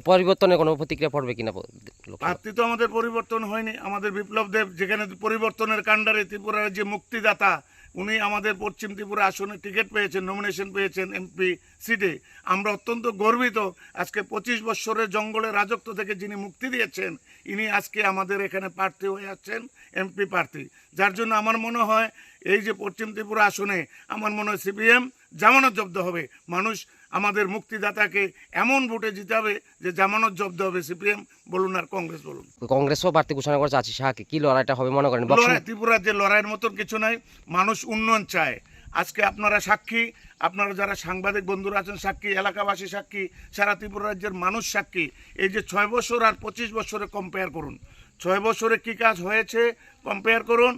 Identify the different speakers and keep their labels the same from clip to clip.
Speaker 1: পরিবর্তনের কোনো প্রতিক্রিয়া পড়বে কিনা?
Speaker 2: প্রার্থী তো আমাদের পরিবর্তন হয়নি। আমাদের বিপ্লব দেব যেখানে পরিবর্তনের কাণ্ডারে ত্রিপুরার যে মুক্তিদাতা, উনি আমাদের পশ্চিম ত্রিপুরা আসনে টিকিট পেয়েছেন, নমিনেশন পেয়েছেন এমপি সিটে। আমরা অত্যন্ত গর্বিত। আজকে 25 বছরের জঙ্গলের রাজত্ব থেকে যিনি মুক্তি দিয়েছেন, ইনি আজকে আমাদের এখানে প্রার্থী হয়ে আছেন এমপি প্রার্থী। যার জন্য আমার মনে হয় এই যে পশ্চিম ত্রিপুরা আসনে আমার মনে হয় সিপিএম জামানত জব্দ হবে। মানুষ আমাদের মুক্তিদাতাকে এমন ভোটে জিতাবে যে জামানত জব্দ হবে। সিপিএম বলুন আর কংগ্রেস বলুন।
Speaker 1: কংগ্রেসও প্রার্থী ঘোষণা করেছে আছি শাহকে, কি লড়াইটা হবে মনে করেন?
Speaker 2: ত্রিপুরার যে লড়াইয়ের মতন কিছু নাই। মানুষ উন্নয়ন চায়। আজকে আপনারা সাক্ষী, আপনারা যারা সাংবাদিক বন্ধুরা আছেন সাক্ষী, এলাকাবাসী সাক্ষী, সারা ত্রিপুরা রাজ্যের মানুষ সাক্ষী। এই যে 6 বছর আর 25 বছরে কম্পেয়ার করুন। 6 বছরে কি কাজ হয়েছে কম্পেয়ার করুন,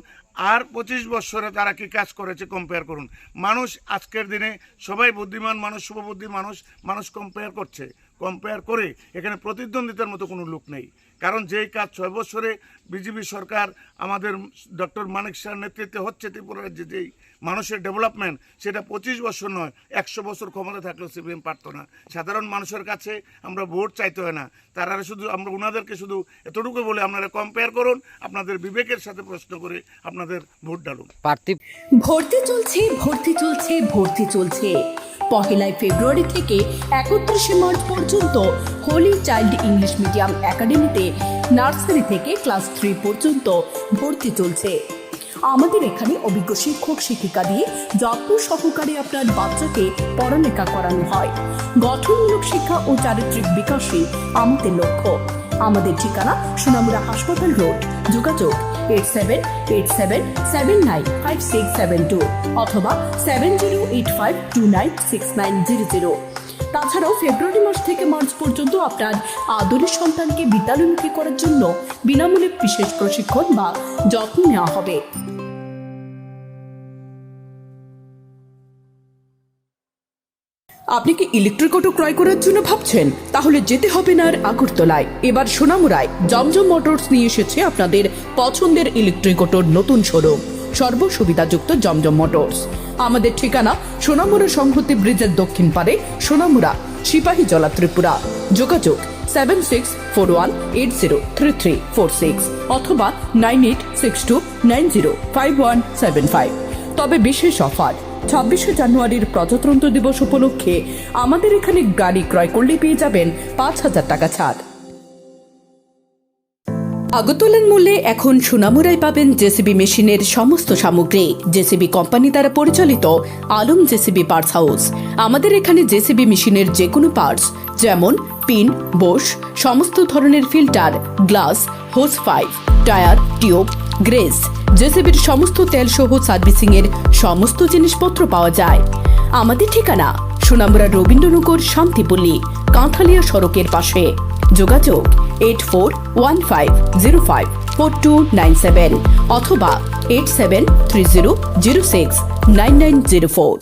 Speaker 2: আর 25 বছরে তারা কি কাজ করেছে কম্পেয়ার করুন। মানুষ আজকের দিনে সবাই বুদ্ধিমান মানুষ, শুভবুদ্ধি মানুষ, মানুষ কম্পেয়ার করছে। কম্পেয়ার করে এখানে প্রতিদ্বন্দ্বিতার মতো কোনো লোক নেই। কারণ যেই কাজ 6 বছরে বিজেপি সরকার আমাদের ডক্টর মানিক শাহর নেতৃত্বে হচ্ছে ত্রিপুরা রাজ্যে, যেই মানুষের ডেভেলপমেন্ট, সেটা 25 বছর নয় 100 বছর ক্ষমতা থাকলেও সিপিএম পারত না। সাধারণ মানুষের কাছে আমরা ভোট চাইতে হয় না, তারা শুধু আমরা ওনাদেরকে শুধু এতটুকু বলে আপনারা কম্পেয়ার করুন, আপনাদের বিবেকের সাথে প্রশ্ন করে আপনাদের ভোট ডালুন।
Speaker 1: প্রার্থী
Speaker 3: ভর্তি চলছে, ভর্তি চলছে, ভর্তি চলছে। 1 ফেব্রুয়ারি থেকে 31 মার্চ পর্যন্ত হোলি চাইল্ড ইংলিশ মিডিয়াম একাডেমিতে নার্সারি থেকে ক্লাস 3 পর্যন্ত ভর্তি চলছে। আমাদের এখানে অভিজ্ঞ শিক্ষক শিক্ষিকা দিয়ে যত্ন সহকারে আপনার বাচ্চাকে পড়ালেখা করানো হয়। গঠনমূলক শিক্ষা ও চারিত্রিক বিকাশই আমাদের লক্ষ্য। আমাদের ঠিকানা সোনামুড়া হাসপাতাল রোড। যোগাযোগ 8787795672 অথবা 7085296900। তাছাড়াও ফেব্রুয়ারি মাস থেকে মার্চ পর্যন্ত আপনার আদরের সন্তানকে বিদ্যালয়মুখী করার জন্য বিনামূল্যে বিশেষ প্রশিক্ষণ বা যত্ন নেওয়া হবে। আপনি কি ইলেকট্রিক অটো ক্রয় করার জন্য ভাবছেন? তাহলে যেতে হবে না আর আগরতলায়। এবার সোনামুড়ায় জমজম মোটরস নিয়ে এসেছে আপনাদের পছন্দের ইলেকট্রিক অটোর নতুন শোরুম, সর্বসুবিধাযুক্ত জমজম মোটরস। আমাদের ঠিকানা সোনামুড়া সংহতি ব্রিজের দক্ষিণ পারে, সোনামুড়া, সিপাহী জলা, ত্রিপুরা। যোগাযোগ 7641803346 অথবা 9862905175। তবে বিশেষ অফার, 26 জানুয়ারির প্রজাতন্ত্র দিবস উপলক্ষে আমাদের এখানে গাড়ি ক্রয় করলে পেয়ে যাবেন 5000 টাকা ছাড়। আগরতলার মূল্যে এখন সোনামুড়ায় পাবেন জেসিবি মেশিনের সমস্ত সামগ্রী। জেসিবি কোম্পানি দ্বারা পরিচালিত আলম জেসিবি পার্টস হাউস। আমাদের এখানে জেসিবি মেশিনের যে কোনো পার্টস যেমন পিন, বোশ, সমস্ত ধরনের filter, glass, hose pipe, tyre, tube, grease, জেসিবির সমস্ত তেল সহ সার্ভিসিং এর সমস্ত জিনিসপত্র পাওয়া যায়। আমাদের ঠিকানা সোনামুড়া রবীন্দ্রনগর, শান্তিপল্লী, কাঁঠালিয়া সড়কের পাশে। যোগাযোগ 8415054297 অথবা 8730069904।